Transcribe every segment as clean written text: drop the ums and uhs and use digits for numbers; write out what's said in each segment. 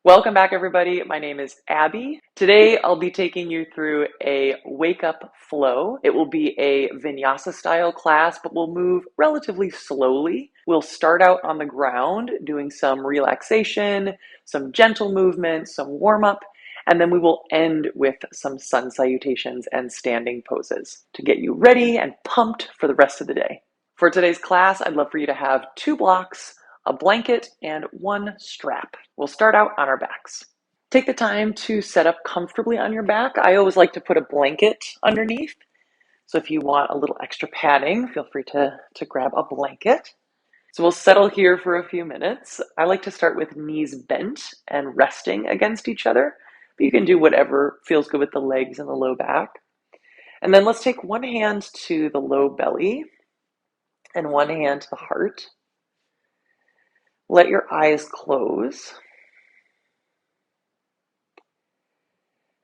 Welcome back, everybody. My name is Abby. Today, I'll be taking you through a Wake Up Flow. It will be a vinyasa style class, but we'll move relatively slowly. We'll start out on the ground doing some relaxation, some gentle movement, some warm up, and then we will end with some sun salutations and standing poses to get you ready and pumped for the rest of the day. For today's class, I'd love for you to have 2 blocks, a blanket, and 1 strap. We'll start out on our backs. Take the time to set up comfortably on your back. I always like to put a blanket underneath. So if you want a little extra padding, feel free to grab a blanket. So we'll settle here for a few minutes. I like to start with knees bent and resting against each other, but you can do whatever feels good with the legs and the low back. And then let's take one hand to the low belly and one hand to the heart. Let your eyes close.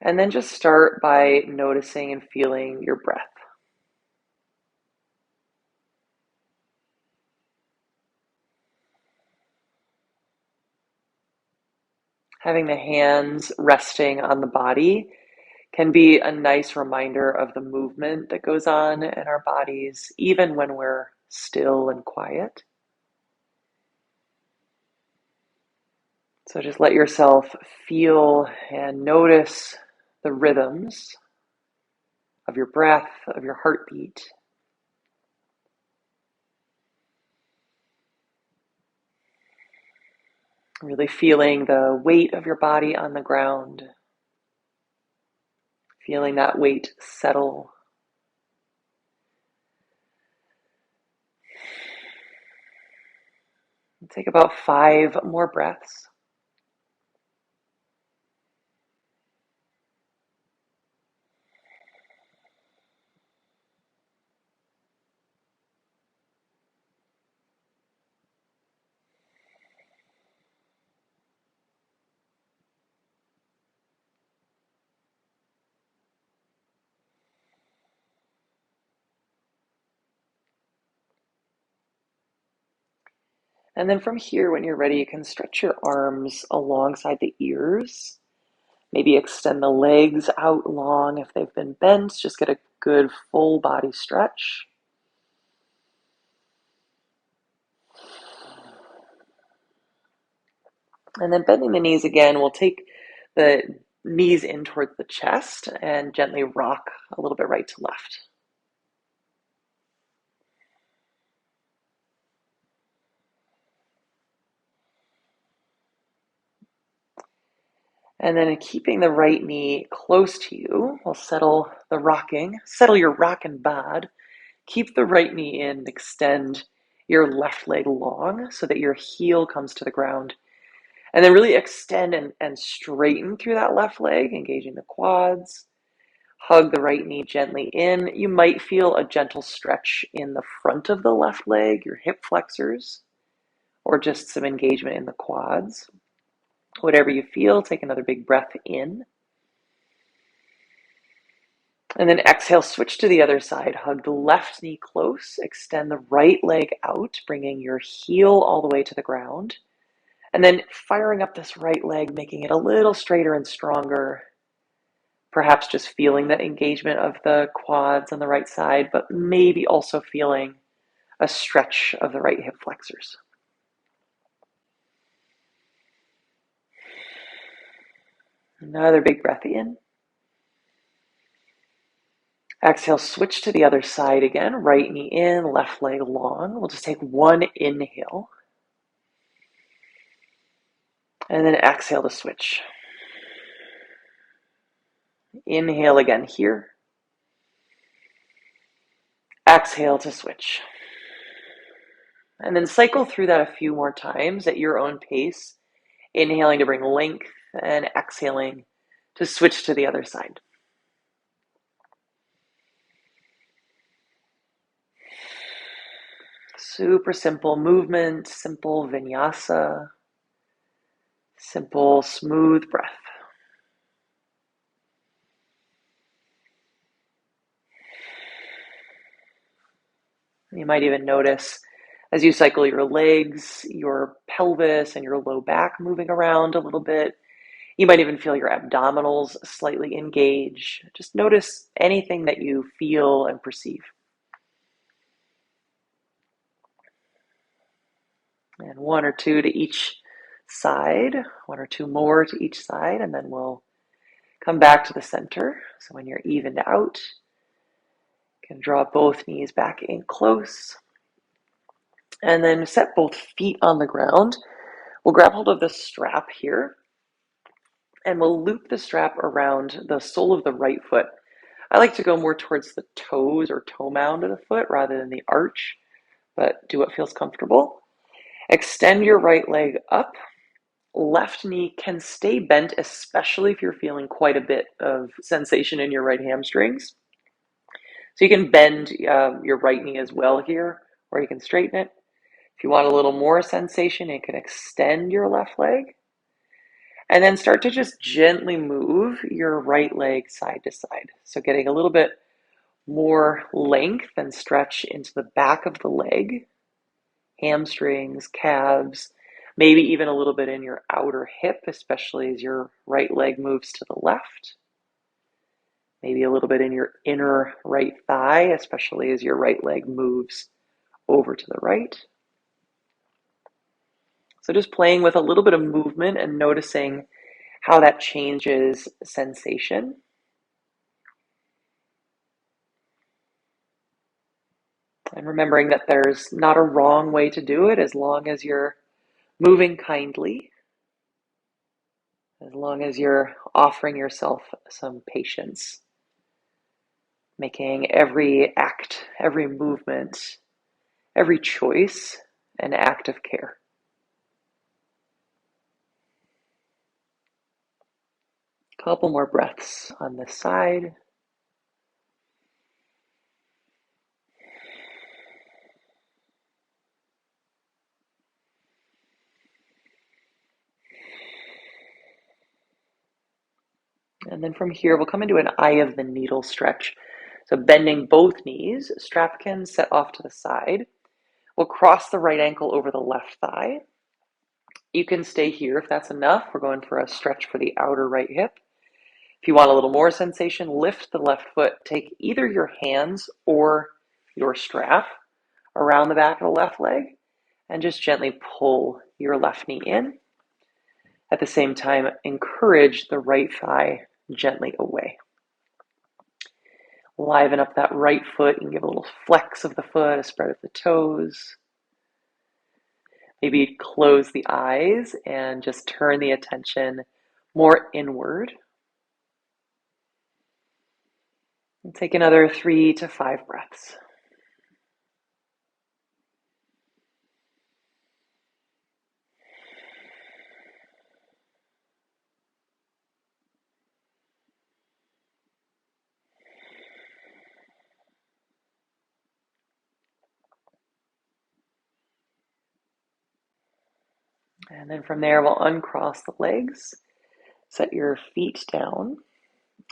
And then just start by noticing and feeling your breath. Having the hands resting on the body can be a nice reminder of the movement that goes on in our bodies, even when we're still and quiet. So just let yourself feel and notice the rhythms of your breath, of your heartbeat. Really feeling the weight of your body on the ground. Feeling that weight settle. Take about 5 more breaths. And then from here, when you're ready, you can stretch your arms alongside the ears. Maybe extend the legs out long if they've been bent. Just get a good full body stretch. And then bending the knees again, we'll take the knees in towards the chest and gently rock a little bit right to left. And then keeping the right knee close to you, we'll settle the rocking, settle your rockin' bod. Keep the right knee in, extend your left leg long so that your heel comes to the ground. And then really extend and straighten through that left leg, engaging the quads. Hug the right knee gently in. You might feel a gentle stretch in the front of the left leg, your hip flexors, or just some engagement in the quads. Whatever you feel, take another big breath in. And then exhale, switch to the other side. Hug the left knee close. Extend the right leg out, bringing your heel all the way to the ground. And then firing up this right leg, making it a little straighter and stronger. Perhaps just feeling the engagement of the quads on the right side, but maybe also feeling a stretch of the right hip flexors. Another big breath in. Exhale, switch to the other side again. Right knee in, left leg long. We'll just take one inhale. And then exhale to switch. Inhale again here. Exhale to switch. And then cycle through that a few more times at your own pace. Inhaling to bring length and exhaling to switch to the other side. Super simple movement, simple vinyasa, simple smooth breath. You might even notice as you cycle your legs, your pelvis and your low back moving around a little bit, You might even feel your abdominals slightly engage. Just notice anything that you feel and perceive. And one or two to each side, one or two more to each side, and then we'll come back to the center. So when you're evened out, you can draw both knees back in close. And then set both feet on the ground. We'll grab hold of the strap here, and we'll loop the strap around the sole of the right foot. I like to go more towards the toes or toe mound of the foot rather than the arch, but do what feels comfortable. Extend your right leg up. Left knee can stay bent, especially if you're feeling quite a bit of sensation in your right hamstrings. So you can bend your right knee as well here, or you can straighten it. If you want a little more sensation, you can extend your left leg. And then start to just gently move your right leg side to side. So getting a little bit more length and stretch into the back of the leg, hamstrings, calves, maybe even a little bit in your outer hip, especially as your right leg moves to the left. Maybe a little bit in your inner right thigh, especially as your right leg moves over to the right. So just playing with a little bit of movement and noticing how that changes sensation. And remembering that there's not a wrong way to do it as long as you're moving kindly, as long as you're offering yourself some patience, making every act, every movement, every choice an act of care. A couple more breaths on this side. And then from here, we'll come into an eye of the needle stretch. So bending both knees, strap can set off to the side. We'll cross the right ankle over the left thigh. You can stay here if that's enough. We're going for a stretch for the outer right hip. If you want a little more sensation, lift the left foot. Take either your hands or your strap around the back of the left leg and just gently pull your left knee in. At the same time, encourage the right thigh gently away. Liven up that right foot. You can give a little flex of the foot, a spread of the toes. Maybe close the eyes and just turn the attention more inward. And take another 3 to 5 breaths. And then from there, we'll uncross the legs, set your feet down,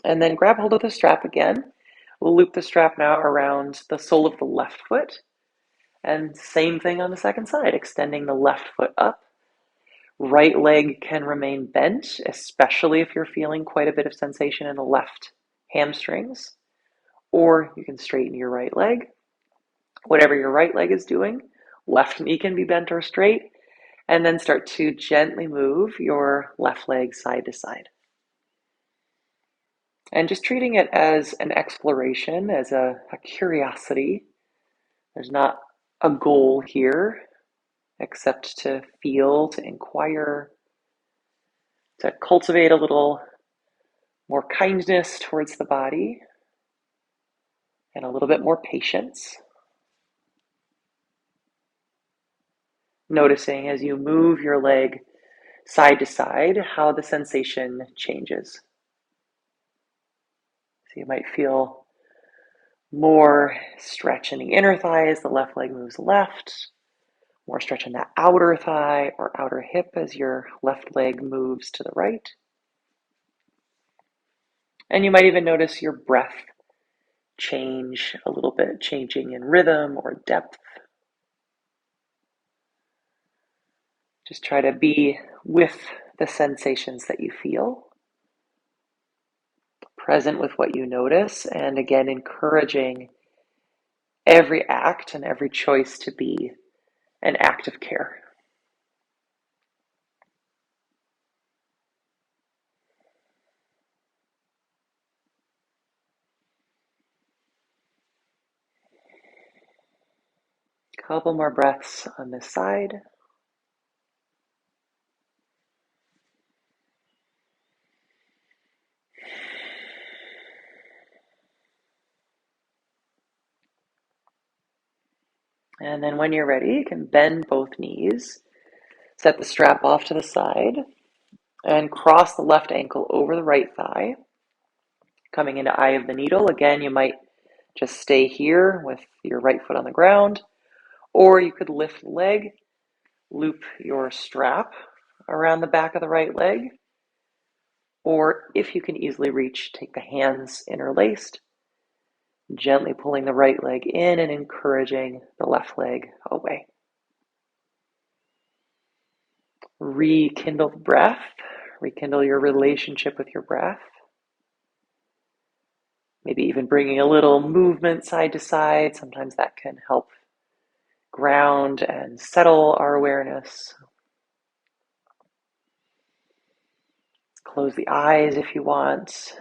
and then grab hold of the strap again. We'll loop the strap now around the sole of the left foot. And same thing on the second side, extending the left foot up. Right leg can remain bent, especially if you're feeling quite a bit of sensation in the left hamstrings. Or you can straighten your right leg. Whatever your right leg is doing, left knee can be bent or straight. And then start to gently move your left leg side to side. And just treating it as an exploration, as a curiosity. There's not a goal here except to feel, to inquire, to cultivate a little more kindness towards the body and a little bit more patience. Noticing as you move your leg side to side how the sensation changes. So you might feel more stretch in the inner thigh as the left leg moves left, more stretch in the outer thigh or outer hip as your left leg moves to the right. And you might even notice your breath change a little bit, changing in rhythm or depth. Just try to be with the sensations that you feel, present with what you notice, and again, encouraging every act and every choice to be an act of care. Couple more breaths on this side. And then when you're ready, you can bend both knees, set the strap off to the side, and cross the left ankle over the right thigh, coming into eye of the needle. Again, you might just stay here with your right foot on the ground, or you could lift the leg, loop your strap around the back of the right leg, or if you can easily reach, take the hands interlaced, gently pulling the right leg in and encouraging the left leg away. Rekindle the breath, rekindle your relationship with your breath. Maybe even bringing a little movement side to side. Sometimes that can help ground and settle our awareness. Close the eyes if you want,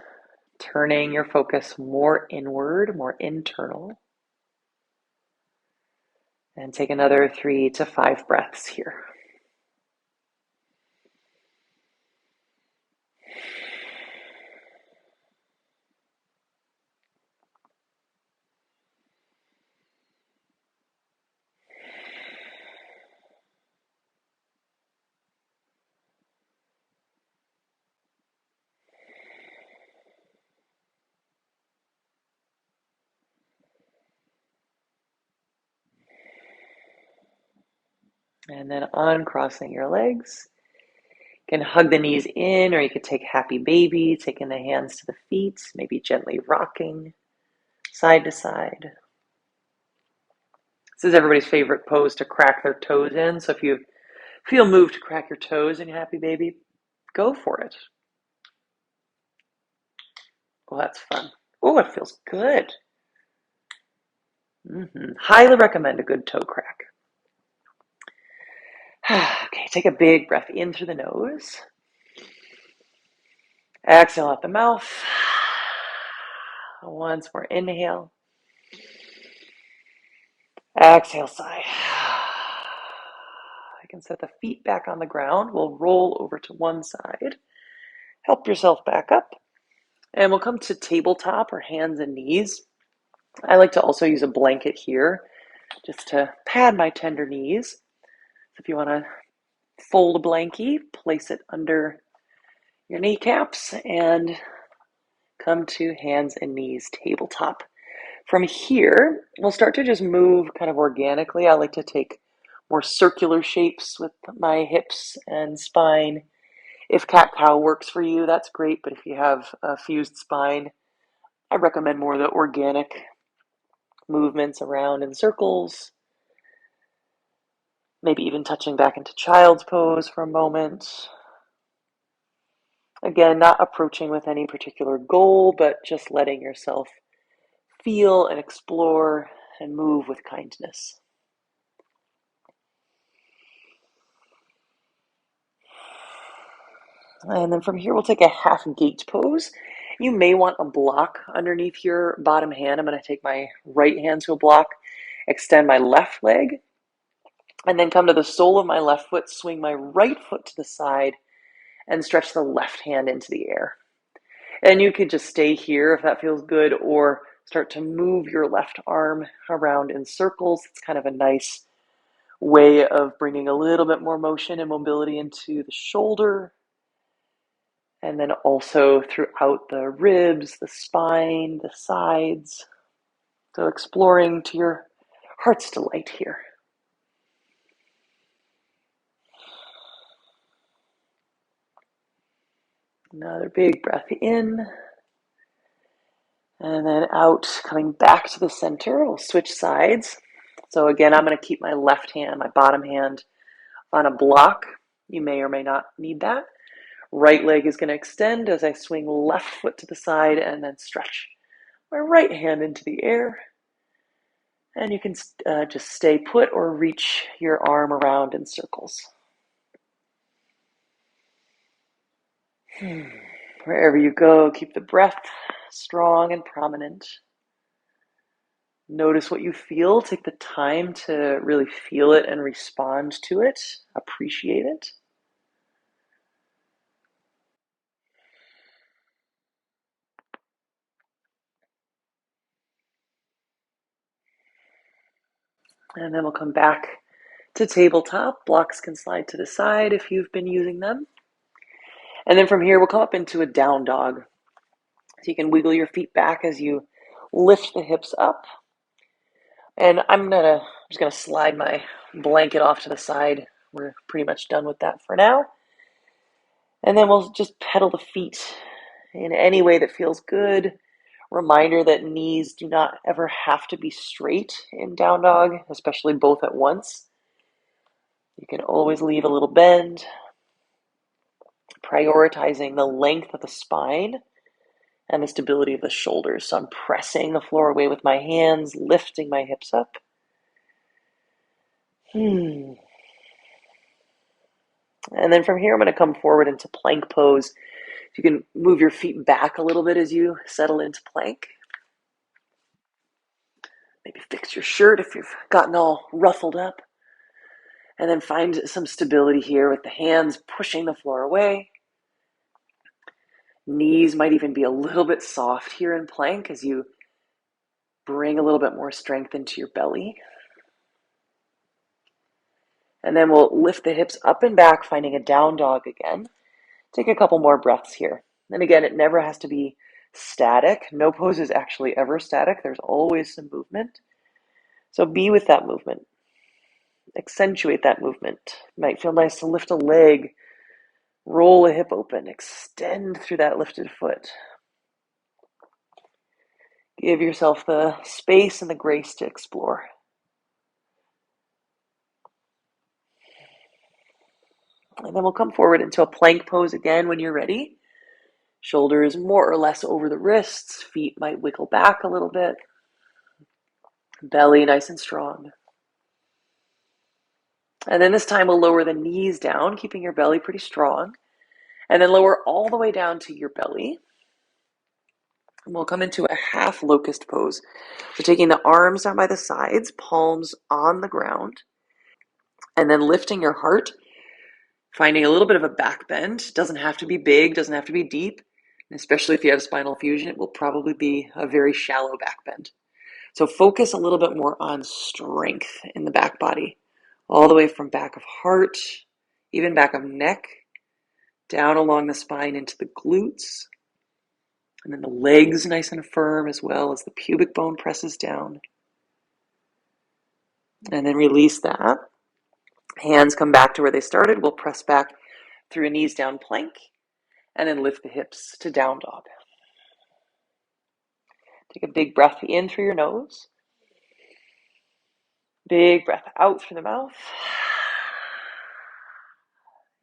turning your focus more inward, more internal. And take another 3 to 5 breaths here. And then uncrossing your legs. You can hug the knees in, or you could take happy baby, taking the hands to the feet, maybe gently rocking side to side. This is everybody's favorite pose to crack their toes in. So if you feel moved to crack your toes in happy baby, go for it. Oh, that's fun. Oh, it feels good. Highly recommend a good toe crack. Okay, take a big breath in through the nose. Exhale out the mouth. Once more, inhale. Exhale, sigh. You can set the feet back on the ground. We'll roll over to one side. Help yourself back up. And we'll come to tabletop or hands and knees. I like to also use a blanket here just to pad my tender knees. So if you want to fold a blankie, place it under your kneecaps and come to hands and knees, tabletop. From here, we'll start to just move kind of organically. I like to take more circular shapes with my hips and spine. If cat-cow works for you, that's great, but if you have a fused spine, I recommend more of the organic movements around in circles, maybe even touching back into child's pose for a moment. Again, not approaching with any particular goal, but just letting yourself feel and explore and move with kindness. And then from here, we'll take a half gate pose. You may want a block underneath your bottom hand. I'm going to take my right hand to a block, extend my left leg, and then come to the sole of my left foot, swing my right foot to the side, and stretch the left hand into the air. And you could just stay here if that feels good, or start to move your left arm around in circles. It's kind of a nice way of bringing a little bit more motion and mobility into the shoulder. And then also throughout the ribs, the spine, the sides. So exploring to your heart's delight here. Another big breath in. And then out, coming back to the center. We'll switch sides. So again, I'm going to keep my left hand, my bottom hand, on a block. You may or may not need that. Right leg is going to extend as I swing left foot to the side and then stretch my right hand into the air. And you can just stay put or reach your arm around in circles. Wherever you go, keep the breath strong and prominent. Notice what you feel. Take the time to really feel it and respond to it. Appreciate it. And then we'll come back to tabletop. Blocks can slide to the side if you've been using them. And then from here, we'll come up into a down dog. So you can wiggle your feet back as you lift the hips up. And I'm just gonna slide my blanket off to the side. We're pretty much done with that for now. And then we'll just pedal the feet in any way that feels good. Reminder that knees do not ever have to be straight in down dog, especially both at once. You can always leave a little bend, prioritizing the length of the spine and the stability of the shoulders. So I'm pressing the floor away with my hands, lifting my hips up. And then from here, I'm going to come forward into plank pose. You can move your feet back a little bit as you settle into plank. Maybe fix your shirt if you've gotten all ruffled up. And then find some stability here with the hands pushing the floor away. Knees might even be a little bit soft here in plank as you bring a little bit more strength into your belly. And then we'll lift the hips up and back, finding a down dog again. Take a couple more breaths here. And again, it never has to be static. No pose is actually ever static. There's always some movement. So be with that movement. Accentuate that movement. It might feel nice to lift a leg, roll a hip open, extend through that lifted foot. Give yourself the space and the grace to explore. And then we'll come forward into a plank pose again when you're ready. Shoulders more or less over the wrists. Feet might wiggle back a little bit. Belly nice and strong. And then this time we'll lower the knees down, keeping your belly pretty strong. And then lower all the way down to your belly. And we'll come into a half locust pose. So taking the arms down by the sides, palms on the ground. And then lifting your heart, finding a little bit of a back bend. Doesn't have to be big, doesn't have to be deep. And especially if you have spinal fusion, it will probably be a very shallow back bend. So focus a little bit more on strength in the back body, all the way from back of heart, even back of neck, down along the spine into the glutes, and then the legs nice and firm as well as the pubic bone presses down. And then release that. Hands come back to where they started. We'll press back through a knees down plank, and then lift the hips to down dog. Take a big breath in through your nose. Big breath out through the mouth.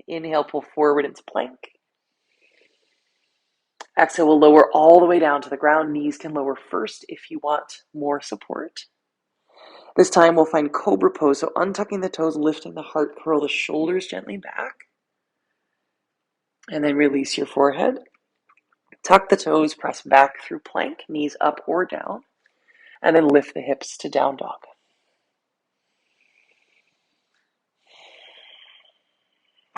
Inhale, pull forward into plank. Exhale, we'll lower all the way down to the ground. Knees can lower first if you want more support. This time we'll find cobra pose. So untucking the toes, lifting the heart, curl the shoulders gently back. And then release your forehead. Tuck the toes, press back through plank, knees up or down. And then lift the hips to down dog.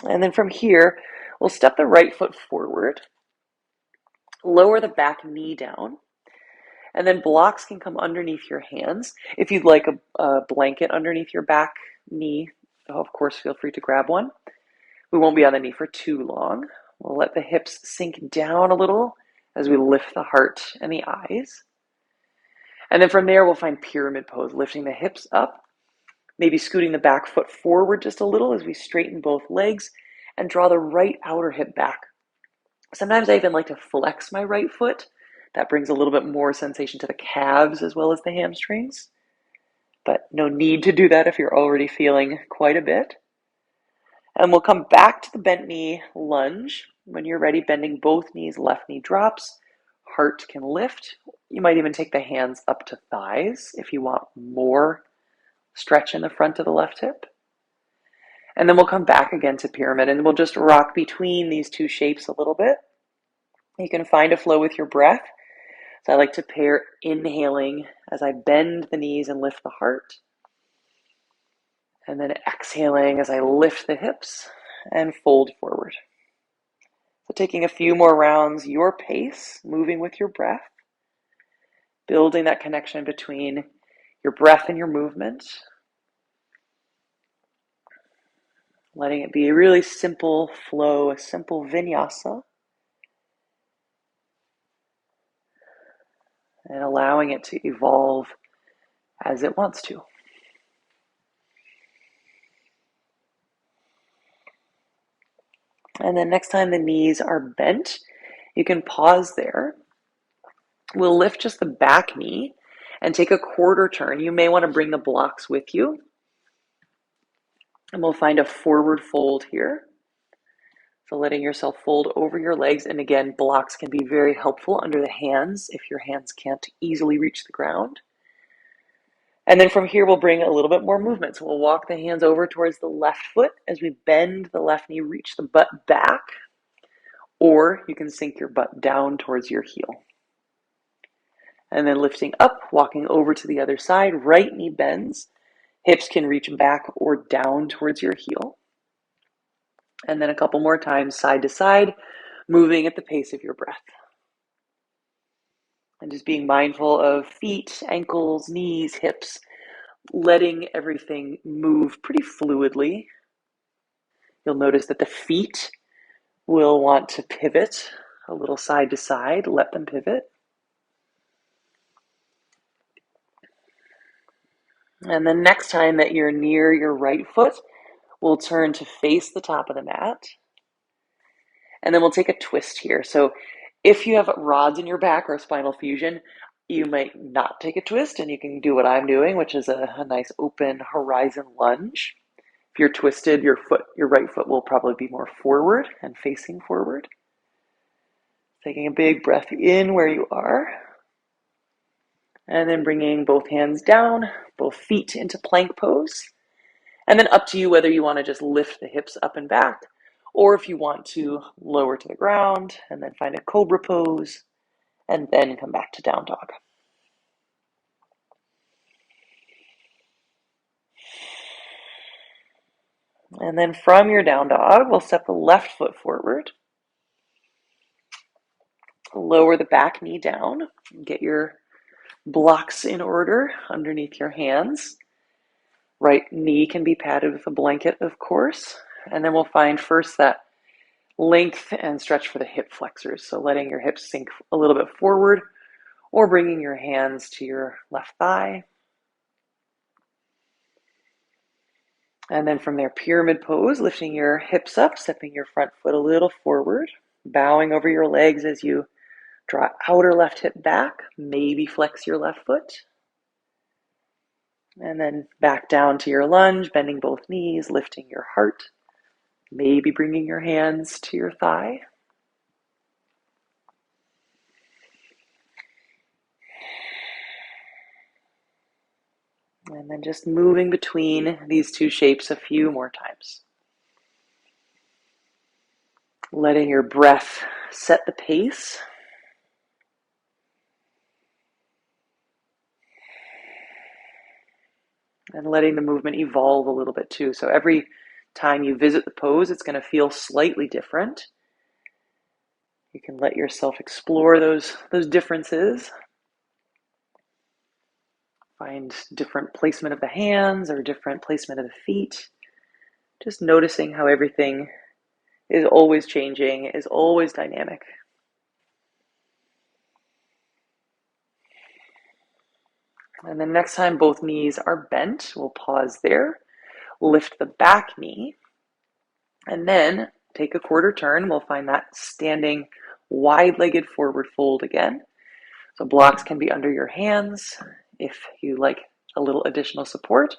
And then from here, we'll step the right foot forward, lower the back knee down, and then blocks can come underneath your hands. If you'd like a blanket underneath your back knee, of course, feel free to grab one. We won't be on the knee for too long. We'll let the hips sink down a little as we lift the heart and the eyes. And then from there, we'll find pyramid pose, lifting the hips up, maybe scooting the back foot forward just a little as we straighten both legs and draw the right outer hip back. Sometimes I even like to flex my right foot. That brings a little bit more sensation to the calves as well as the hamstrings. But no need to do that if you're already feeling quite a bit. And we'll come back to the bent knee lunge. When you're ready, bending both knees, left knee drops, heart can lift. You might even take the hands up to thighs if you want more stretch in the front of the left hip. And then we'll come back again to pyramid, and we'll just rock between these two shapes a little bit. You can find a flow with your breath. So I like to pair inhaling as I bend the knees and lift the heart. And then exhaling as I lift the hips and fold forward. So taking a few more rounds, your pace, moving with your breath, building that connection between your breath and your movement, letting it be a really simple flow, a simple vinyasa, and allowing it to evolve as it wants to. And then next time the knees are bent, you can pause there. We'll lift just the back knee and take a quarter turn. You may want to bring the blocks with you. And we'll find a forward fold here. So letting yourself fold over your legs. And again, blocks can be very helpful under the hands if your hands can't easily reach the ground. And then from here, we'll bring a little bit more movement. So we'll walk the hands over towards the left foot as we bend the left knee, reach the butt back, or you can sink your butt down towards your heel. And then lifting up, walking over to the other side, right knee bends, hips can reach back or down towards your heel. And then a couple more times, side to side, moving at the pace of your breath. And just being mindful of feet, ankles, knees, hips, letting everything move pretty fluidly. You'll notice that the feet will want to pivot a little side to side. Let them pivot. And the next time that you're near your right foot, we'll turn to face the top of the mat. And then we'll take a twist here. So if you have rods in your back or spinal fusion, you might not take a twist, and you can do what I'm doing, which is a nice open horizon lunge. If you're twisted, your right foot will probably be more forward and facing forward. Taking a big breath in where you are. And then bringing both hands down, both feet into plank pose. And then up to you whether you want to just lift the hips up and back, or if you want to lower to the ground and then find a cobra pose and then come back to down dog. And then from your down dog, we'll step the left foot forward. Lower the back knee down. Get your blocks in order underneath your hands. Right knee can be padded with a blanket, of course. And then we'll find first that length and stretch for the hip flexors. So letting your hips sink a little bit forward or bringing your hands to your left thigh. And then from there, pyramid pose, lifting your hips up, stepping your front foot a little forward, bowing over your legs as you draw outer left hip back, maybe flex your left foot. And then back down to your lunge, bending both knees, lifting your heart, maybe bringing your hands to your thigh. And then just moving between these two shapes a few more times. Letting your breath set the pace. And letting the movement evolve a little bit too. So every time you visit the pose, it's going to feel slightly different. You can let yourself explore those differences. Find different placement of the hands or different placement of the feet. Just noticing how everything is always changing, is always dynamic. And then next time both knees are bent, we'll pause there, lift the back knee, and then take a quarter turn. We'll find that standing wide-legged forward fold again. So blocks can be under your hands if you like a little additional support,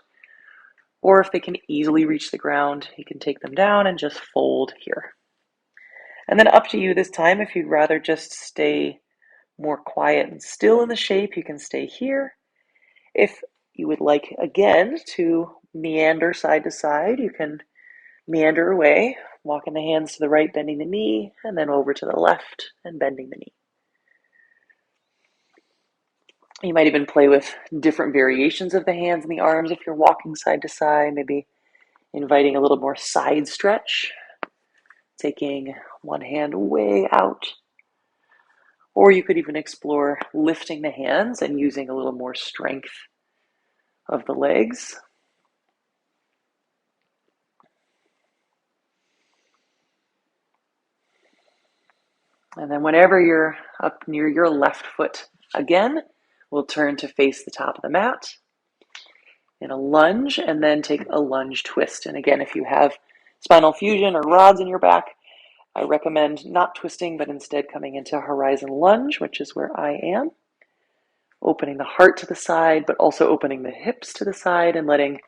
Or if they can easily reach the ground, you can take them down and just fold here. And then up to you this time, if you'd rather just stay more quiet and still in the shape, you can stay here. If you would like, again, to meander side to side, you can meander away, walking the hands to the right, bending the knee, and then over to the left and bending the knee. You might even play with different variations of the hands and the arms if you're walking side to side, maybe inviting a little more side stretch, taking one hand way out. Or you could even explore lifting the hands and using a little more strength of the legs. And then whenever you're up near your left foot again, we'll turn to face the top of the mat in a lunge and then take a lunge twist. And again, if you have spinal fusion or rods in your back, I recommend not twisting, but instead coming into horizon lunge, which is where I am. Opening the heart to the side, but also opening the hips to the side and letting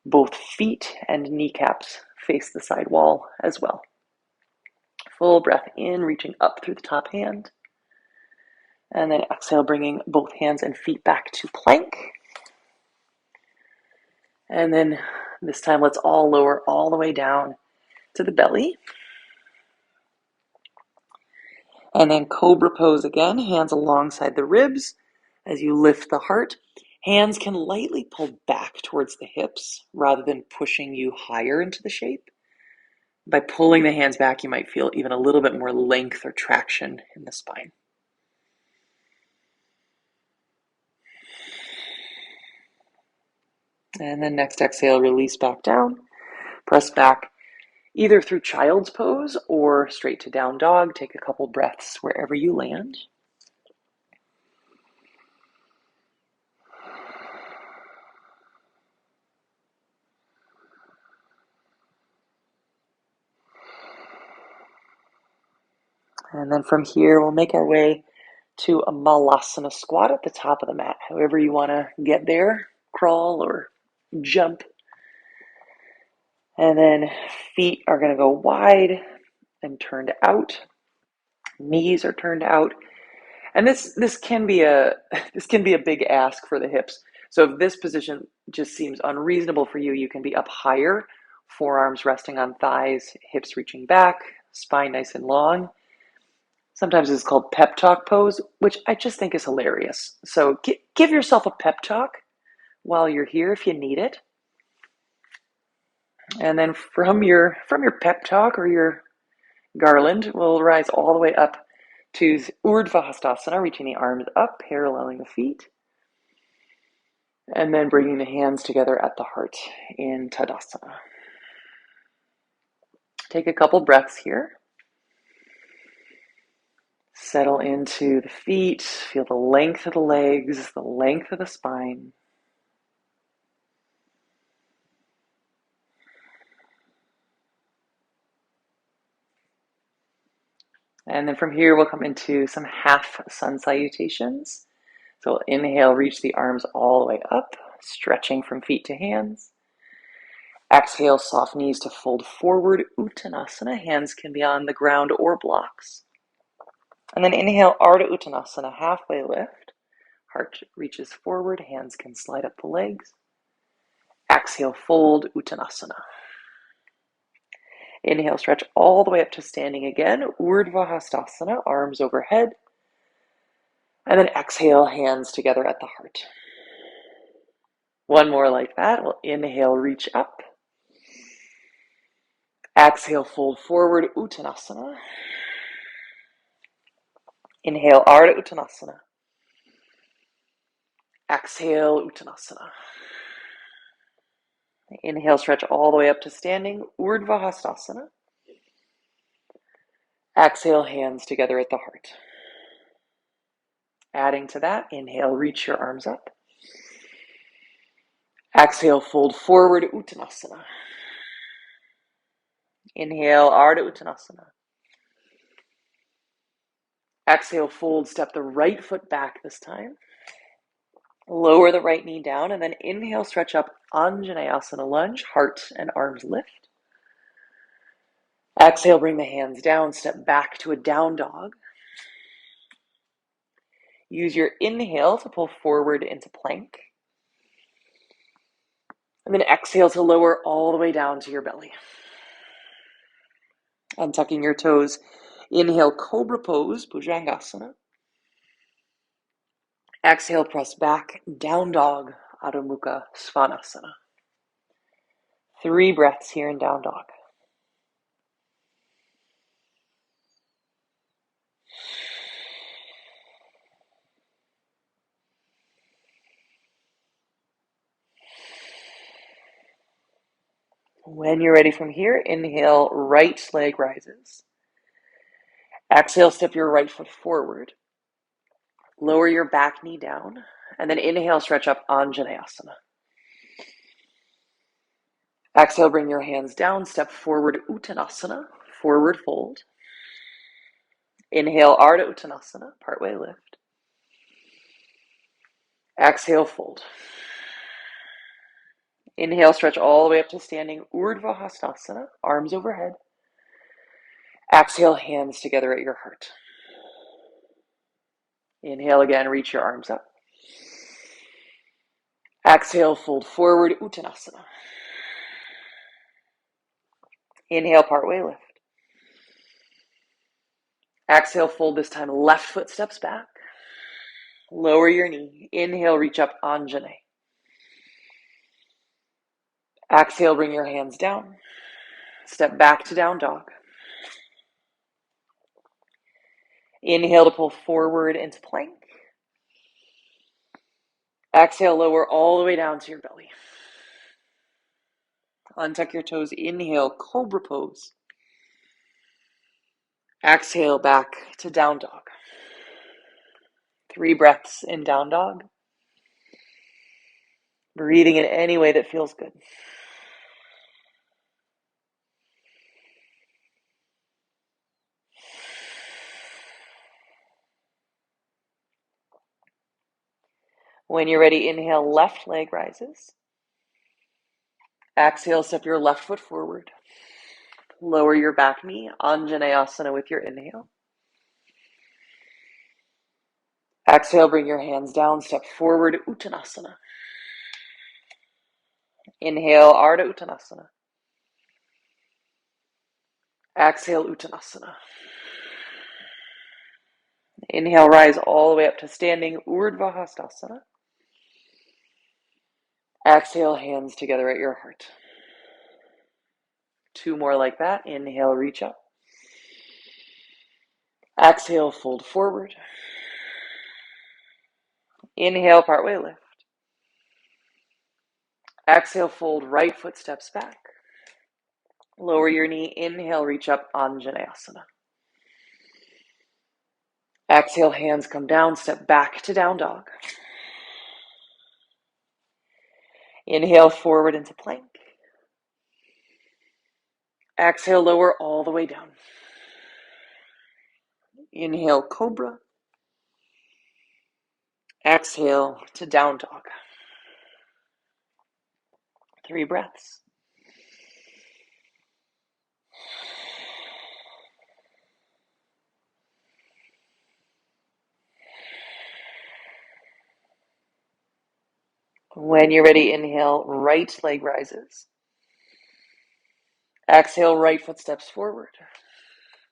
both feet and kneecaps face the side wall as well. Full breath in, reaching up through the top hand. And then exhale, bringing both hands and feet back to plank. And then this time, let's all lower all the way down to the belly. And then cobra pose again, hands alongside the ribs as you lift the heart. Hands can lightly pull back towards the hips rather than pushing you higher into the shape. By pulling the hands back, you might feel even a little bit more length or traction in the spine. And then next exhale, release back down. Press back either through child's pose or straight to down dog. Take a couple breaths wherever you land. And then from here, we'll make our way to a malasana squat at the top of the mat. However you want to get there, crawl or jump. And then feet are going to go wide and turned out. Knees are turned out. And this can be a big ask for the hips. So if this position just seems unreasonable for you, you can be up higher, forearms resting on thighs, hips reaching back, spine nice and long. Sometimes it's called pep talk pose, which I just think is hilarious. So give yourself a pep talk while you're here if you need it. And then from your pep talk or your garland, we'll rise all the way up to Urdhva Hastasana, reaching the arms up, paralleling the feet. And then bringing the hands together at the heart in Tadasana. Take a couple breaths here. Settle into the feet. Feel the length of the legs, the length of the spine. And then from here, we'll come into some half sun salutations. So we'll inhale, reach the arms all the way up, stretching from feet to hands. Exhale, soft knees to fold forward, Uttanasana. Hands can be on the ground or blocks. And then inhale, Ardha Uttanasana, halfway lift. Heart reaches forward, hands can slide up the legs. Exhale, fold, Uttanasana. Inhale, stretch all the way up to standing again, Urdhva Hastasana, arms overhead. And then exhale, hands together at the heart. One more like that. We'll inhale, reach up. Exhale, fold forward, Uttanasana. Inhale, Ardha Uttanasana. Exhale, Uttanasana. Inhale, stretch all the way up to standing, Urdhva Hastasana. Exhale, hands together at the heart. Adding to that, inhale, reach your arms up. Exhale, fold forward, Uttanasana. Inhale, Ardha Uttanasana. Exhale, fold, step the right foot back this time. Lower the right knee down and then inhale, stretch up, Anjaneyasana lunge, heart and arms lift. Exhale, bring the hands down, step back to a down dog. Use your inhale to pull forward into plank. And then exhale to lower all the way down to your belly. Untucking your toes. Inhale, cobra pose, Bhujangasana. Exhale, press back, down dog, Adho Mukha Svanasana. 3 breaths here in down dog. When you're ready from here, inhale, right leg rises. Exhale, step your right foot forward. Lower your back knee down. And then inhale, stretch up, Anjaneyasana. Exhale, bring your hands down, step forward, Uttanasana, forward fold. Inhale, Ardha Uttanasana, partway lift. Exhale, fold. Inhale, stretch all the way up to standing, Urdhva Hastasana, arms overhead. Exhale, hands together at your heart. Inhale again, reach your arms up. Exhale, fold forward, Uttanasana. Inhale, partway lift. Exhale, fold this time, left foot steps back. Lower your knee. Inhale, reach up, Anjane. Exhale, bring your hands down. Step back to down dog. Inhale to pull forward into plank. Exhale, lower all the way down to your belly. Untuck your toes. Inhale, cobra pose. Exhale, back to down dog. 3 breaths in down dog. Breathing in any way that feels good. When you're ready, inhale, left leg rises. Exhale, step your left foot forward. Lower your back knee, Anjaneyasana with your inhale. Exhale, bring your hands down, step forward, Uttanasana. Inhale, Ardha Uttanasana. Exhale, Uttanasana. Inhale, rise all the way up to standing, Urdhva Hastasana. Exhale, hands together at your heart. 2 more like that. Inhale, reach up. Exhale, fold forward. Inhale, partway lift. Exhale, fold, right foot steps back. Lower your knee. Inhale, reach up, Anjaneyasana. Exhale, hands come down, step back to down dog. Inhale, forward into plank. Exhale, lower all the way down. Inhale, cobra. Exhale to down dog. 3 breaths. When you're ready, inhale, right leg rises. Exhale, right foot steps forward.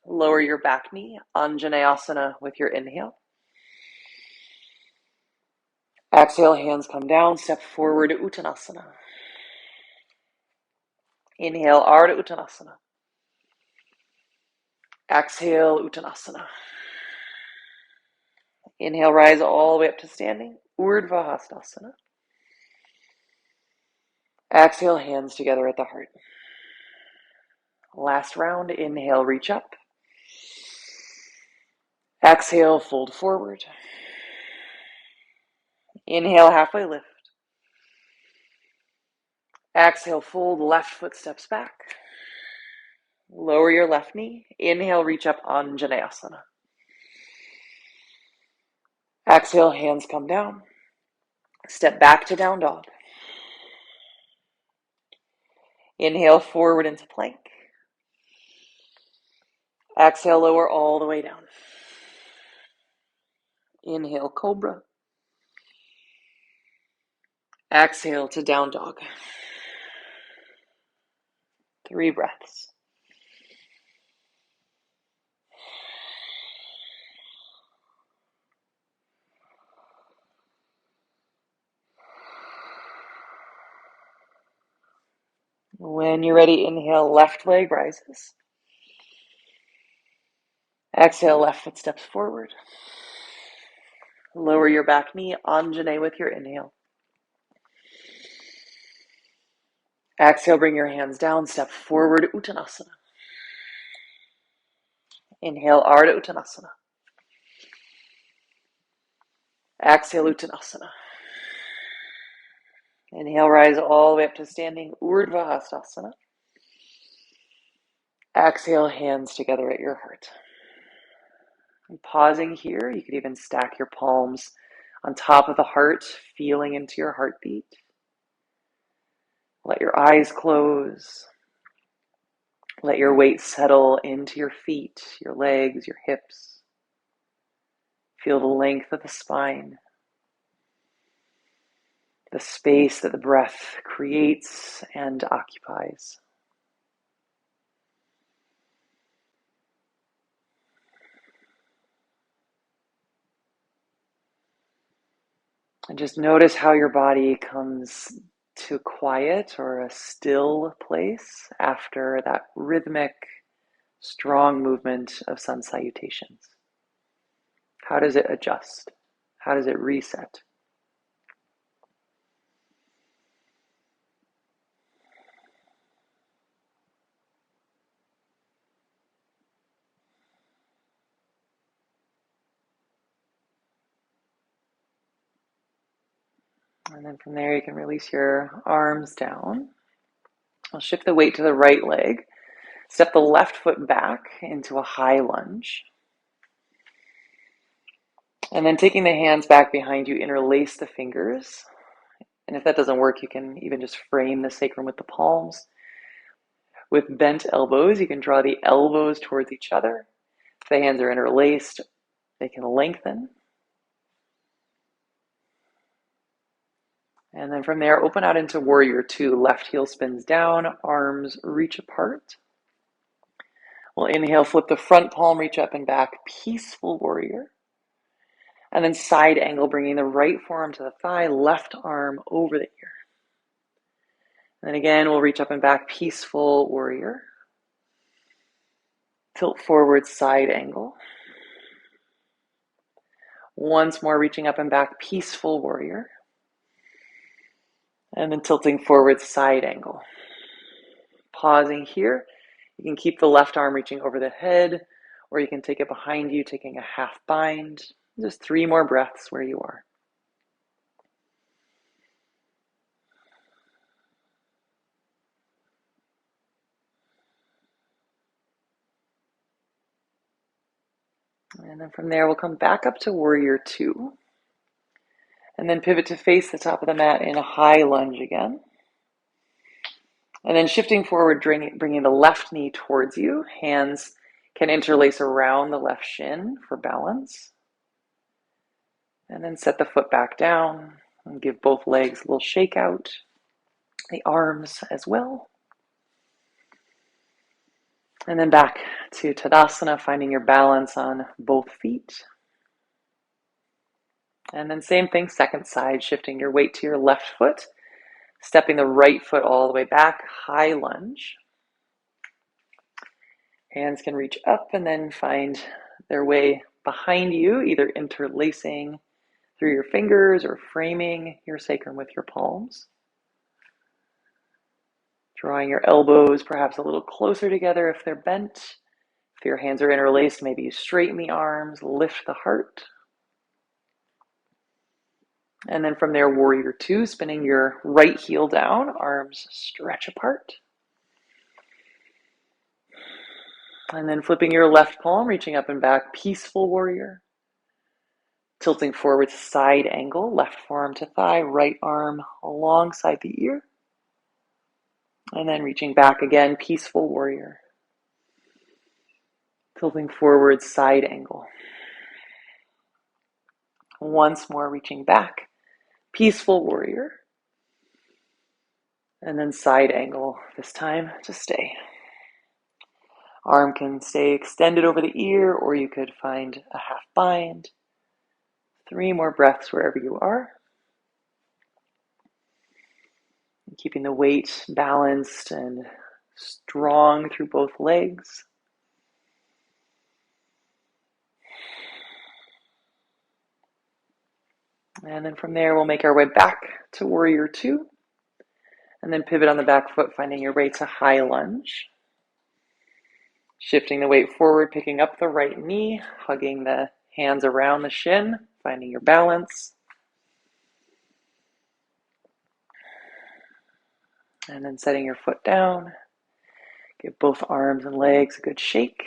Lower your back knee, Anjaneyasana with your inhale. Exhale, hands come down, step forward, Uttanasana. Inhale, Ardha Uttanasana. Exhale, Uttanasana. Inhale, rise all the way up to standing, Urdhva Hastasana. Exhale, hands together at the heart. Last round, inhale, reach up. Exhale, fold forward. Inhale, halfway lift. Exhale, fold, left foot steps back. Lower your left knee. Inhale, reach up, Anjaneyasana. Exhale, hands come down. Step back to down dog. Inhale forward into plank. Exhale, lower all the way down. Inhale, cobra. Exhale to down dog. 3 breaths. When you're ready, inhale, left leg rises. Exhale, left foot steps forward. Lower your back knee, Anjane with your inhale. Exhale, bring your hands down, step forward, Uttanasana. Inhale, Ardha Uttanasana. Exhale, Uttanasana. Inhale, rise all the way up to standing, Urdhva Hastasana. Exhale, hands together at your heart. And pausing here, you could even stack your palms on top of the heart, feeling into your heartbeat. Let your eyes close. Let your weight settle into your feet, your legs, your hips. Feel the length of the spine, the space that the breath creates and occupies. And just notice how your body comes to a quiet or a still place after that rhythmic, strong movement of sun salutations. How does it adjust? How does it reset? And then from there, you can release your arms down. I'll shift the weight to the right leg. Step the left foot back into a high lunge. And then taking the hands back behind you, interlace the fingers. And if that doesn't work, you can even just frame the sacrum with the palms. With bent elbows, you can draw the elbows towards each other. If the hands are interlaced, they can lengthen. And then from there, open out into warrior two. Left heel spins down, arms reach apart. We'll inhale, flip the front palm, reach up and back, peaceful warrior. And then side angle, bringing the right forearm to the thigh, left arm over the ear. And then again, we'll reach up and back, peaceful warrior. Tilt forward, side angle. Once more, reaching up and back, peaceful warrior. And then tilting forward, side angle. Pausing here. You can keep the left arm reaching over the head, or you can take it behind you, taking a half bind. Just 3 more breaths where you are. And then from there, we'll come back up to warrior two. And then pivot to face the top of the mat in a high lunge again. And then shifting forward, bringing the left knee towards you. Hands can interlace around the left shin for balance. And then set the foot back down and give both legs a little shake out. The arms as well. And then back to Tadasana, finding your balance on both feet. And then same thing, second side, shifting your weight to your left foot. Stepping the right foot all the way back, high lunge. Hands can reach up and then find their way behind you, either interlacing through your fingers or framing your sacrum with your palms. Drawing your elbows perhaps a little closer together if they're bent. If your hands are interlaced, maybe you straighten the arms, lift the heart. And then from there, warrior two, spinning your right heel down, arms stretch apart. And then flipping your left palm, reaching up and back, peaceful warrior. Tilting forward, side angle, left forearm to thigh, right arm alongside the ear. And then reaching back again, peaceful warrior. Tilting forward, side angle. Once more, reaching back, peaceful warrior. And then side angle, this time to stay. Arm can stay extended over the ear, or you could find a half bind. 3 more breaths wherever you are. Keeping the weight balanced and strong through both legs. And then from there, we'll make our way back to warrior 2. And then pivot on the back foot, finding your way to high lunge. Shifting the weight forward, picking up the right knee, hugging the hands around the shin, finding your balance. And then setting your foot down. Give both arms and legs a good shake.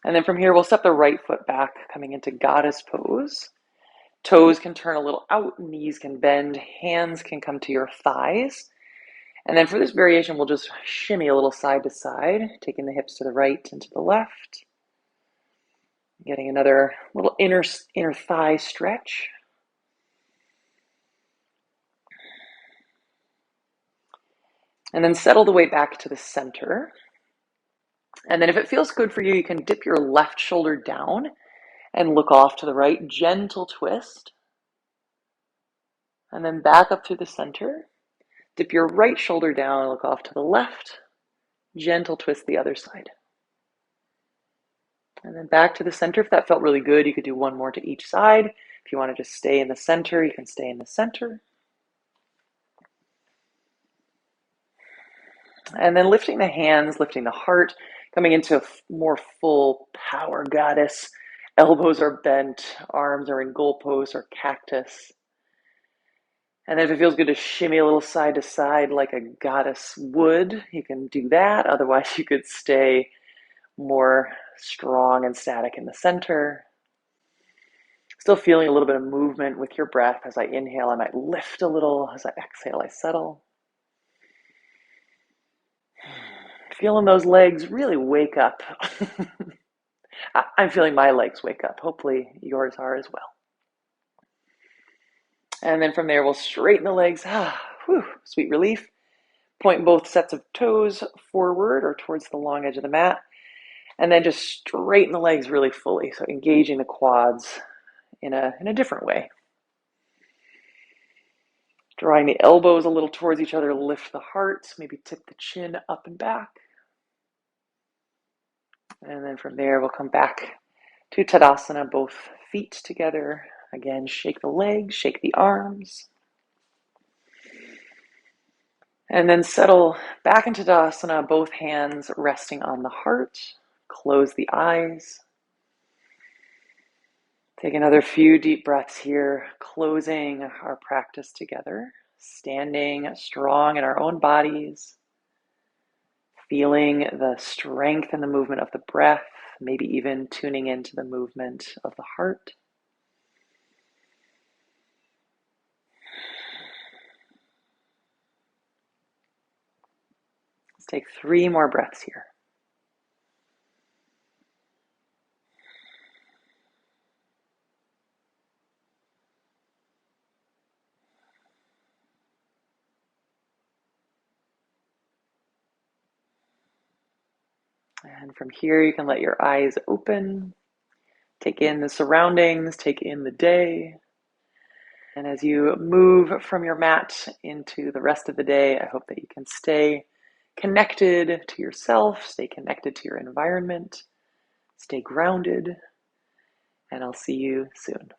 And then from here, we'll step the right foot back, coming into goddess pose. Toes can turn a little out, knees can bend, hands can come to your thighs. And then for this variation, we'll just shimmy a little side to side, taking the hips to the right and to the left. Getting another little inner thigh stretch. And then settle the weight back to the center. And then if it feels good for you, you can dip your left shoulder down and look off to the right. Gentle twist. And then back up through the center. Dip your right shoulder down, look off to the left. Gentle twist the other side. And then back to the center. If that felt really good, you could do 1 more to each side. If you want to just stay in the center, you can stay in the center. And then lifting the hands, lifting the heart, coming into a more full power goddess. Elbows are bent, arms are in goalposts or cactus. And then if it feels good to shimmy a little side to side like a goddess would, you can do that. Otherwise, you could stay more strong and static in the center. Still feeling a little bit of movement with your breath. As I inhale, I might lift a little. As I exhale, I settle. Feeling those legs really wake up. I'm feeling my legs wake up. Hopefully yours are as well. And then from there, we'll straighten the legs. Sweet relief. Point both sets of toes forward or towards the long edge of the mat. And then just straighten the legs really fully. So engaging the quads in a different way. Drawing the elbows a little towards each other, lift the heart, maybe tip the chin up and back. And then from there, we'll come back to Tadasana, both feet together. Again, shake the legs, shake the arms. And then settle back into Tadasana, both hands resting on the heart. Close the eyes. Take another few deep breaths here, closing our practice together, standing strong in our own bodies, feeling the strength and the movement of the breath, maybe even tuning into the movement of the heart. Let's take 3 more breaths here. And from here, you can let your eyes open, take in the surroundings, take in the day. And as you move from your mat into the rest of the day, I hope that you can stay connected to yourself, stay connected to your environment, stay grounded, and I'll see you soon.